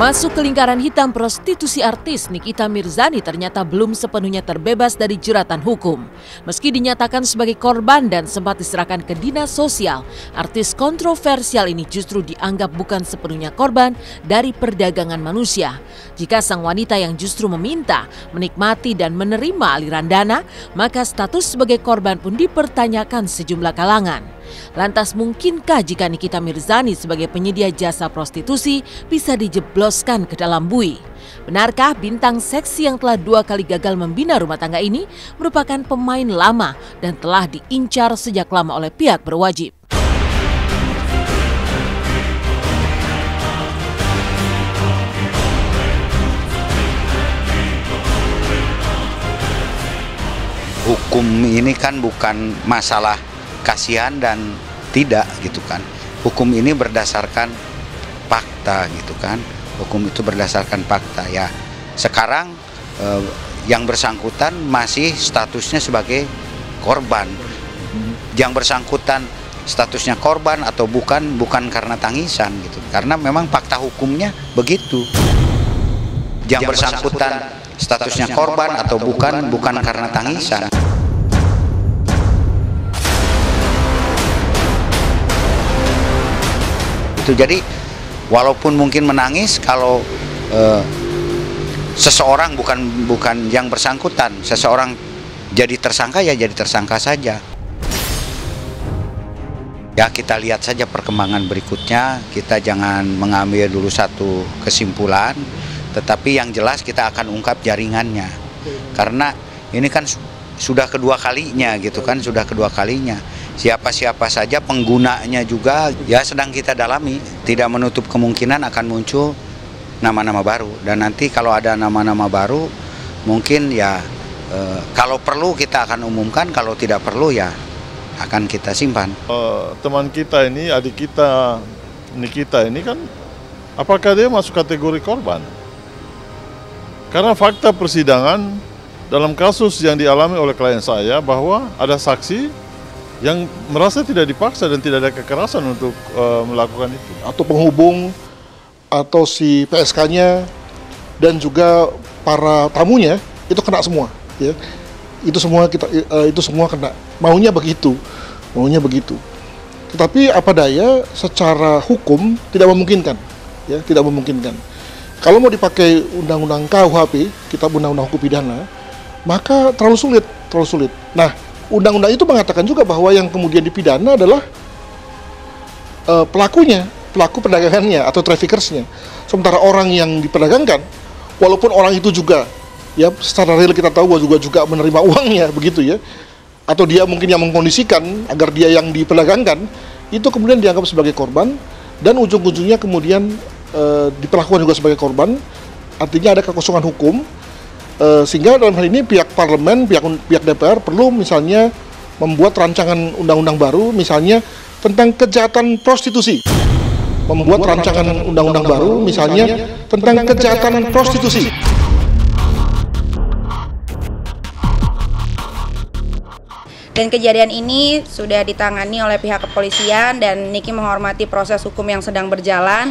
Masuk ke lingkaran hitam prostitusi artis, Nikita Mirzani ternyata belum sepenuhnya terbebas dari jeratan hukum. Meski dinyatakan sebagai korban dan sempat diserahkan ke dinas sosial, artis kontroversial ini justru dianggap bukan sepenuhnya korban dari perdagangan manusia. Jika sang wanita yang justru meminta, menikmati dan menerima aliran dana, maka status sebagai korban pun dipertanyakan sejumlah kalangan. Lantas mungkinkah jika Nikita Mirzani sebagai penyedia jasa prostitusi bisa dijebloskan ke dalam bui? Benarkah bintang seksi yang telah 2 kali gagal membina rumah tangga ini merupakan pemain lama dan telah diincar sejak lama oleh pihak berwajib? Hukum ini kan bukan masalah kasihan dan tidak gitu kan. Hukum ini berdasarkan fakta gitu kan. Hukum itu berdasarkan fakta ya. Sekarang yang bersangkutan masih statusnya sebagai korban. Yang bersangkutan statusnya korban atau bukan karena tangisan gitu. Karena memang fakta hukumnya begitu. Yang bersangkutan statusnya korban atau bukan karena tangisan. Itu jadi walaupun mungkin menangis kalau seseorang bukan yang bersangkutan, seseorang jadi tersangka ya jadi tersangka saja. Ya kita lihat saja perkembangan berikutnya, kita jangan mengambil dulu satu kesimpulan, tetapi yang jelas kita akan ungkap jaringannya. Karena ini kan sudah kedua kalinya gitu kan, sudah kedua kalinya. Siapa-siapa saja penggunanya juga ya sedang kita dalami, tidak menutup kemungkinan akan muncul nama-nama baru. Dan nanti kalau ada nama-nama baru mungkin ya kalau perlu kita akan umumkan, kalau tidak perlu ya akan kita simpan. Teman kita ini, adik kita Nikita ini kan apakah dia masuk kategori korban? Karena fakta persidangan dalam kasus yang dialami oleh klien saya bahwa ada saksi yang merasa tidak dipaksa dan tidak ada kekerasan untuk melakukan itu. Atau penghubung, atau si PSK-nya, dan juga para tamunya, itu kena semua. Ya. Itu semua kena. Maunya begitu. Tetapi apa daya, secara hukum tidak memungkinkan. Ya, tidak memungkinkan. Kalau mau dipakai undang-undang KUHP, Kitab Undang-Undang Hukum Pidana, maka terlalu sulit. Nah, undang-undang itu mengatakan juga bahwa yang kemudian dipidana adalah pelaku perdagangannya atau traffickersnya. Sementara orang yang diperdagangkan, walaupun orang itu juga ya secara real kita tahu juga menerima uangnya begitu ya, atau dia mungkin yang mengkondisikan agar dia yang diperdagangkan, itu kemudian dianggap sebagai korban dan ujung-ujungnya kemudian diperlakukan juga sebagai korban. Artinya ada kekosongan hukum. Sehingga dalam hal ini pihak parlemen, pihak DPR perlu misalnya membuat rancangan undang-undang baru misalnya tentang kejahatan prostitusi. Membuat rancangan undang-undang baru misalnya tentang kejahatan prostitusi. Dan kejadian ini sudah ditangani oleh pihak kepolisian dan Niki menghormati proses hukum yang sedang berjalan.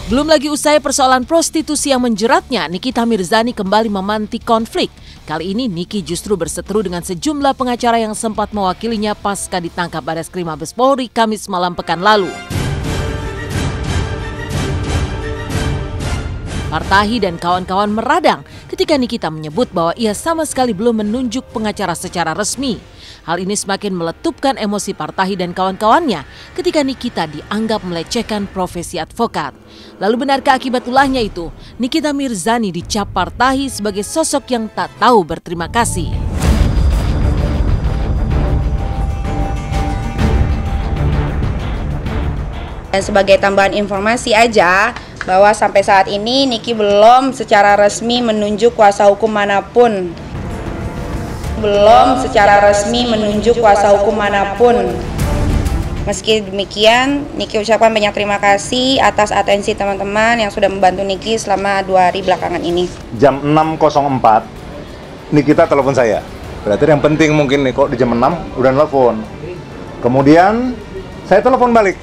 Belum lagi usai persoalan prostitusi yang menjeratnya, Nikita Mirzani kembali memantik konflik. Kali ini Niki justru berseteru dengan sejumlah pengacara yang sempat mewakilinya pasca ditangkap Barreskrim Mabes Polri Kamis malam pekan lalu. Partahi dan kawan-kawan meradang ketika Nikita menyebut bahwa ia sama sekali belum menunjuk pengacara secara resmi. Hal ini semakin meletupkan emosi Partahi dan kawan-kawannya ketika Nikita dianggap melecehkan profesi advokat. Lalu benarkah akibat ulahnya itu, Nikita Mirzani dicap Partahi sebagai sosok yang tak tahu berterima kasih? Dan sebagai tambahan informasi aja, bahwa sampai saat ini Niki belum secara resmi menunjuk kuasa hukum manapun. Meski demikian, Niki ucapkan banyak terima kasih atas atensi teman-teman yang sudah membantu Niki selama 2 hari belakangan ini. Jam 6.04, Nikita telepon saya. Berarti yang penting mungkin nih kok di jam 6 udah nelfon. Kemudian saya telepon balik.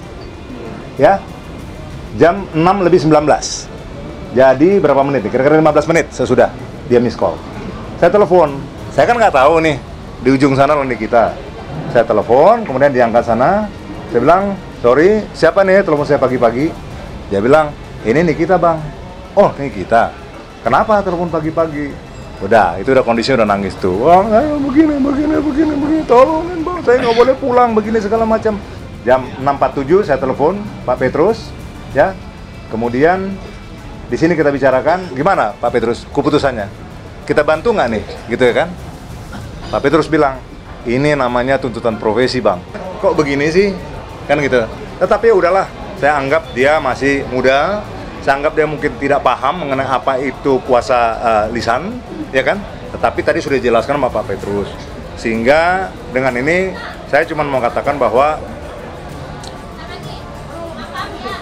ya, jam 6:19. Jadi berapa menit nih? Kira-kira 15 menit sesudah dia miss call. Saya telepon, saya kan nggak tahu nih, di ujung sana loh Nikita. Saya telepon, kemudian diangkat sana, saya bilang, sorry, siapa nih telepon saya pagi-pagi? Dia bilang, ini Nikita bang. Oh, Nikita. Kenapa telepon pagi-pagi? Udah, itu udah kondisinya udah nangis tuh. Wah, begini, tolongin bang, saya nggak boleh pulang, begini segala macam. Jam 6.47 saya telepon Pak Petrus, ya. Kemudian di sini kita bicarakan, gimana Pak Petrus keputusannya? Kita bantu nggak nih, gitu ya kan? Pak Petrus bilang, ini namanya tuntutan profesi bang. Kok begini sih? Kan gitu. Tetapi ya udahlah, saya anggap dia masih muda, saya anggap dia mungkin tidak paham mengenai apa itu kuasa lisan, ya kan? Tetapi tadi sudah dijelaskan sama Pak Petrus. Sehingga dengan ini, saya cuma mau katakan bahwa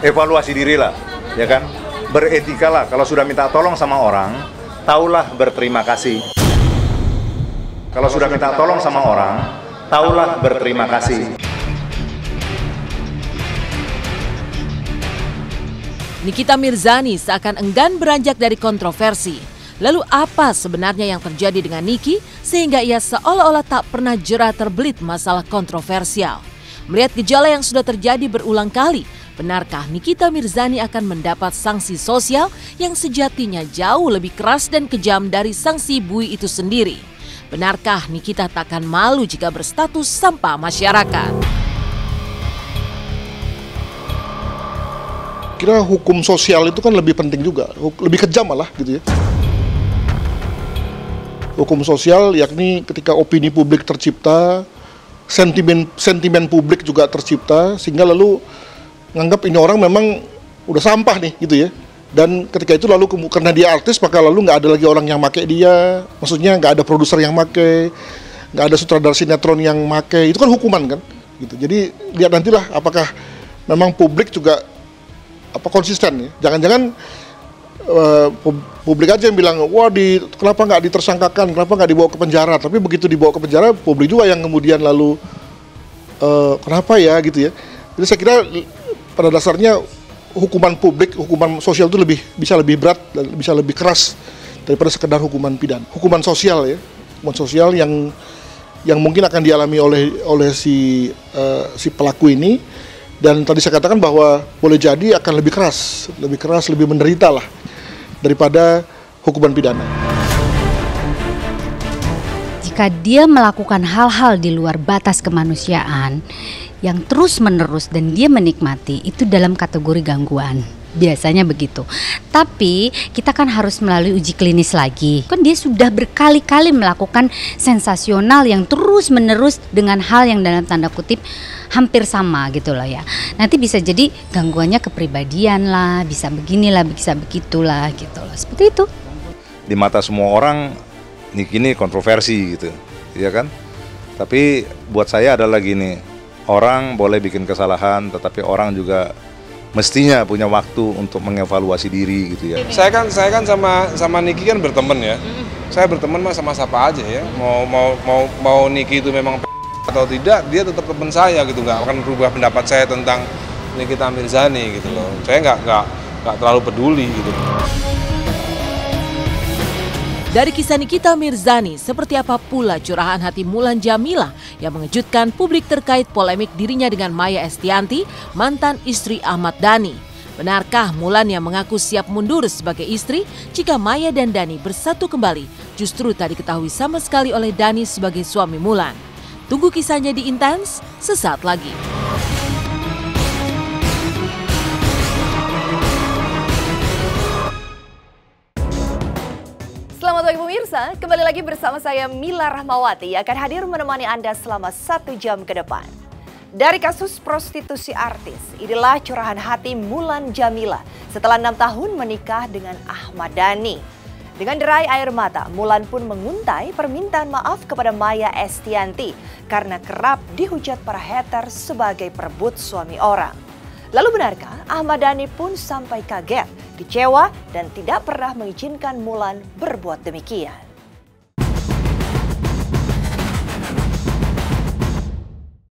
evaluasi diri lah, ya kan? Beretikalah, kalau sudah minta tolong sama orang, taulah berterima kasih. Kalau sudah minta tolong sama orang, taulah berterima kasih. Nikita Mirzani seakan enggan beranjak dari kontroversi. Lalu apa sebenarnya yang terjadi dengan Niki sehingga ia seolah-olah tak pernah jera terbelit masalah kontroversial? Melihat gejala yang sudah terjadi berulang kali, benarkah Nikita Mirzani akan mendapat sanksi sosial yang sejatinya jauh lebih keras dan kejam dari sanksi bui itu sendiri? Benarkah Nikita takkan malu jika berstatus sampah masyarakat? Kira hukum sosial itu kan lebih penting juga, lebih kejam malah gitu ya. Hukum sosial yakni ketika opini publik tercipta, sentimen publik juga tercipta, sehingga lalu nganggap ini orang memang udah sampah nih gitu ya. Dan ketika itu lalu karena dia artis maka lalu nggak ada lagi orang yang make dia, maksudnya nggak ada produser yang make, nggak ada sutradara sinetron yang make, itu kan hukuman kan gitu. Jadi lihat nantilah apakah memang publik juga konsisten ya. Jangan-jangan publik aja yang bilang wah kenapa nggak ditersangkakan, kenapa nggak dibawa ke penjara, tapi begitu dibawa ke penjara publik juga yang kemudian lalu kenapa ya gitu ya. Jadi saya kira pada dasarnya hukuman publik, hukuman sosial itu bisa lebih berat dan bisa lebih keras daripada sekedar hukuman pidana. Hukuman sosial ya, hukuman sosial yang mungkin akan dialami oleh si pelaku ini, dan tadi saya katakan bahwa boleh jadi akan lebih keras, lebih menderita lah daripada hukuman pidana. Jika dia melakukan hal-hal di luar batas kemanusiaan yang terus-menerus dan dia menikmati, itu dalam kategori gangguan. Biasanya begitu. Tapi kita kan harus melalui uji klinis lagi. Kan dia sudah berkali-kali melakukan sensasional yang terus-menerus dengan hal yang dalam tanda kutip hampir sama gitu loh ya. Nanti bisa jadi gangguannya kepribadian lah, bisa beginilah, bisa begitulah gitu loh. Seperti itu. Di mata semua orang, ini kontroversi gitu, ya kan? Tapi buat saya adalah gini, orang boleh bikin kesalahan, tetapi orang juga mestinya punya waktu untuk mengevaluasi diri gitu ya. Saya kan sama Niki kan berteman ya. Saya berteman sama siapa aja ya. Mau Niki itu memang atau tidak, dia tetap teman saya gitu. Nggak akan berubah pendapat saya tentang Nikita Mirzani gitu loh. Saya nggak terlalu peduli gitu. Dari kisah Nikita Mirzani, seperti apa pula curahan hati Mulan Jameela yang mengejutkan publik terkait polemik dirinya dengan Maya Estianty, mantan istri Ahmad Dhani. Benarkah Mulan yang mengaku siap mundur sebagai istri jika Maya dan Dhani bersatu kembali justru tak diketahui sama sekali oleh Dhani sebagai suami Mulan? Tunggu kisahnya di Intens sesaat lagi. Selamat pagi pemirsa, kembali lagi bersama saya Mila Rahmawati akan hadir menemani Anda selama 1 jam ke depan. Dari kasus prostitusi artis, inilah curahan hati Mulan Jameela setelah 6 tahun menikah dengan Ahmad Dhani. Dengan derai air mata, Mulan pun menguntai permintaan maaf kepada Maya Estianty karena kerap dihujat para haters sebagai perebut suami orang. Lalu benarkah Ahmad Dhani pun sampai kaget, kecewa dan tidak pernah mengizinkan Mulan berbuat demikian?